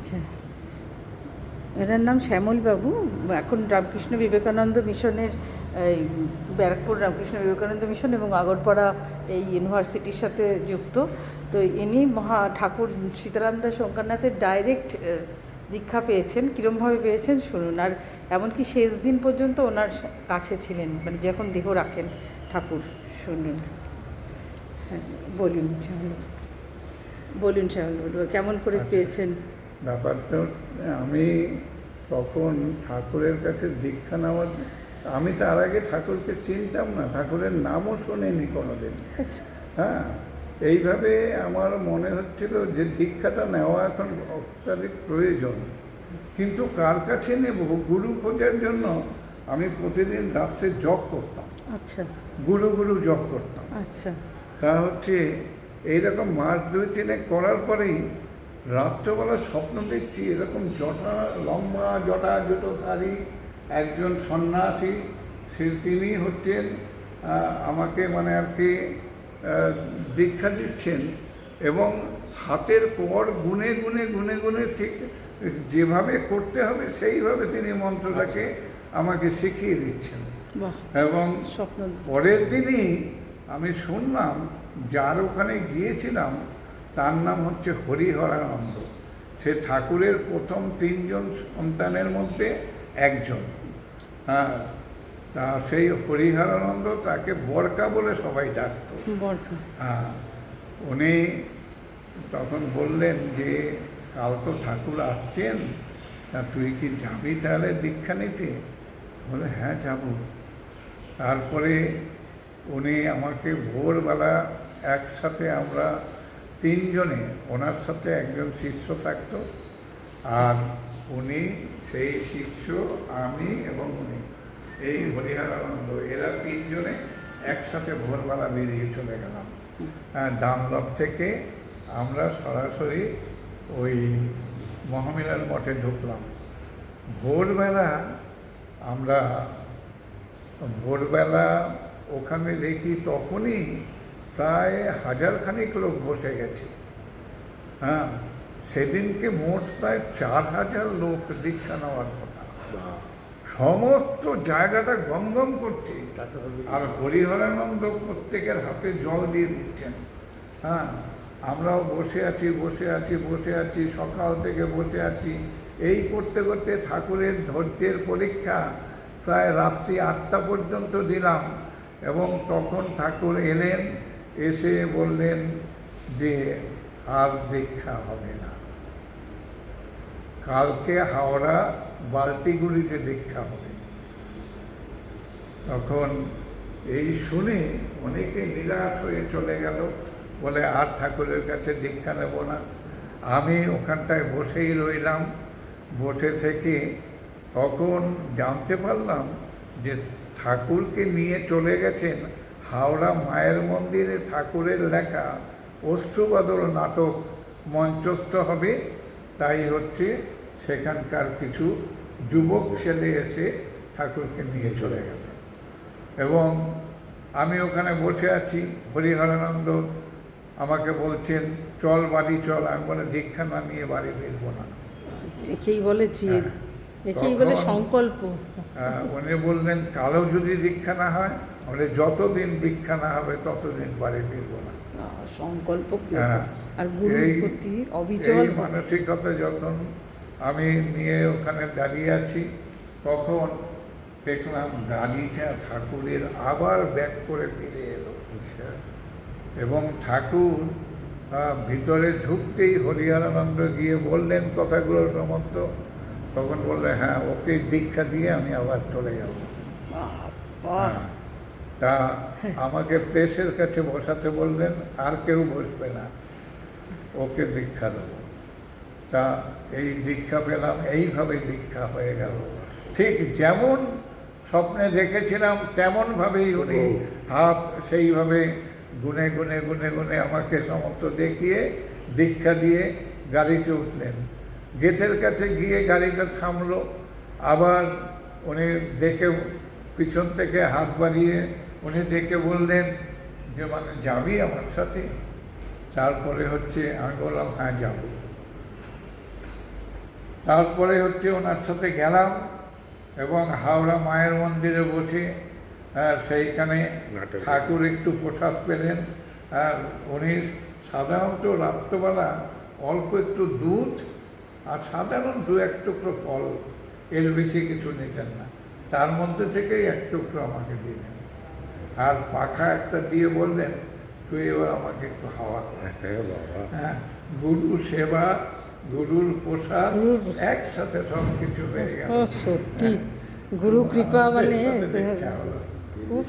আচ্ছা, এনার নাম শ্যামলবাবু। এখন রামকৃষ্ণ বিবেকানন্দ মিশনের এই ব্যারাকপুর রামকৃষ্ণ বিবেকানন্দ মিশন এবং আগরপাড়া এই ইউনিভার্সিটির সাথে যুক্ত। তো ইনি ঠাকুর সীতারাম দাস ওঙ্কারনাথের ডাইরেক্ট দীক্ষা পেয়েছেন। কীরমভাবে পেয়েছেন শুনুন। আর এমনকি শেষ দিন পর্যন্ত ওনার কাছে ছিলেন, মানে যখন দেহ রাখেন ঠাকুর। শুনুন, হ্যাঁ বলুন শ্যামলবাবু কেমন করে পেয়েছেন? ব্যাপারটা আমি তখন ঠাকুরের কাছে দীক্ষা নেওয়ার, আমি তার আগে ঠাকুরকে চিনতাম না, ঠাকুরের নামও শোনেনি কোনোদিন। হ্যাঁ, এইভাবে আমার মনে হচ্ছিল যে দীক্ষাটা নেওয়া এখন অত্যাধিক প্রয়োজন, কিন্তু কার কাছে নেব? গুরু খোঁজার জন্য আমি প্রতিদিন রাত্রে জপ করতাম। আচ্ছা, গুরু জপ করতাম। আচ্ছা, তা হচ্ছে এইরকম মাস 2-3 করার পরেই রাত্রবেলা স্বপ্ন দেখছি এরকম লম্বা জটাধারী একজন সন্ন্যাসী, তিনি হচ্ছেন আমাকে মানে আর কি দীক্ষা দিচ্ছেন, এবং হাতের পর গুনে গুনে ঠিক যেভাবে করতে হবে সেইভাবে তিনি মন্ত্রটাকে আমাকে শিখিয়ে দিচ্ছেন। এবং পরের দিনই আমি শুনলাম, যার ওখানে গিয়েছিলাম তার নাম হচ্ছে হরিহরানন্দ। সে ঠাকুরের প্রথম 3 জন সন্তানের মধ্যে একজন। হ্যাঁ, তা সেই হরিহরানন্দ, তাকে বরকা বলে সবাই ডাকত। হ্যাঁ, উনি তখন বললেন যে কাল তো ঠাকুর আসছেন, তা তুই কি যাবি তাহলে দীক্ষা নিতে? বলে হ্যাঁ যাব। তারপরে উনি আমাকে ভোরবেলা একসাথে, আমরা 3 জনে, ওনার সাথে একজন শিষ্য থাকতো, আর উনি সেই শিষ্য, আমি এবং উনি, এই হরিহরানন্দ, এরা 3 জনে একসাথে ভোরবেলা বেরিয়ে চলে গেলাম। ডানলপ থেকে আমরা সরাসরি ওই মহামিলন মঠে ঢুকলাম। ভোরবেলা ওখানে দেখি তখনই প্রায় 1000 খানিক লোক বসে গেছে। হ্যাঁ, সেদিনকে মোট প্রায় 4000 লোক দীক্ষা নেওয়ার কথা। সমস্ত জায়গাটা গমগম করছে, আর হরিহরানন্দ প্রত্যেকের হাতে জল দিয়ে দিচ্ছেন। হ্যাঁ, আমরাও বসে আছি, সকাল থেকে বসে আছি। এই করতে করতে ঠাকুরের ধৈর্যের পরীক্ষা প্রায় রাত্রি 8টা পর্যন্ত দিলাম, এবং তখন ঠাকুর এলেন, এসে বললেন যে আর দীক্ষা হবে না, কালকে হাওড়া বালতিগুড়িতে দীক্ষা হবে। তখন এই শুনে অনেকে নিরাশ হয়ে চলে গেল, বলে আর ঠাকুরের কাছে দীক্ষা নেব না। আমি ওখানটায় বসেই রইলাম। বসে থেকে তখন জানতে পারলাম যে ঠাকুরকে নিয়ে চলে গেছেন হাওড়া মায়ের মন্দিরে, ঠাকুরের লেখা অশ্রুবাদল নাটক মঞ্চস্থ হবে, তাই হচ্ছে সেখানকার কিছু যুবক ছেলে এসে ঠাকুরকে নিয়ে চলে গেছে। এবং আমি ওখানে বসে আছি, হরিহরানন্দ আমাকে বলছেন চল বাড়ি চল। আমি বলে দীক্ষা না নিয়ে বাড়ি ফিরবো না। একেই বলে জিদ, একেই বলে সংকল্প। উনি বললেন কালও যদি দীক্ষা না হয়, বলে যতদিন দীক্ষা না হবে ততদিন বাড়ি ফিরবো না। সংকল্প আর গুরুর প্রতি অবিচল মানসিকতা যখন আমি নিয়ে ওখানে দাঁড়িয়ে আছি, তখন দেখলাম গাড়িটা ঠাকুরের আবার ব্যাক করে ফিরে এলো। এবং ঠাকুর ভিতরে ঢুকতেই হরিহরানন্দ গিয়ে বললেন কথাগুলো সমস্ত। তখন বললে হ্যাঁ, ওকে দীক্ষা দিয়ে আমি আবার চলে যাব। তা আমাকে প্রেসের কাছে বসাতে বললেন, আর কেউ বসবে না, ওকে দীক্ষা দেব। তা এই দীক্ষা পেলাম, এইভাবে দীক্ষা হয়ে গেল। ঠিক যেমন স্বপ্নে দেখেছিলাম তেমনভাবেই উনি হাত সেইভাবে গুনে আমাকে সমস্ত দেখিয়ে দীক্ষা দিয়ে গাড়িতে উঠলেন। গেটের কাছে গিয়ে গাড়িটা থামলো, আবার উনি দেখে পিছন থেকে হাত বাড়িয়ে উনি ডেকে বললেন যে মানে যাবি আমার সাথে? তারপরে হচ্ছে আমি বললাম হ্যাঁ যাব। তারপরে হচ্ছে ওনার সাথে গেলাম এবং হাওড়া মায়ের মন্দিরে বসে সেইখানে ঠাকুর একটু প্রসাদ পেলেন। উনি সাধারণত রাত্রবেলা অল্প একটু দুধ আর সাধারণ 2-1 টুকরো ফল, এর বেশি কিছু নিতেন না। তার মধ্যে থেকেই 1 টুকরো আমাকে দিলেন আর পাখা একটা দিয়ে বললেন, তুই এবার আমাকে একটু হাওয়া কর। হ্যাঁ, গুরু সেবা, গুরুর প্রসাদ একসাথে সব কিছু হয়ে গেল। সত্যি গুরু কৃপা মানে দেখা হলো। খুব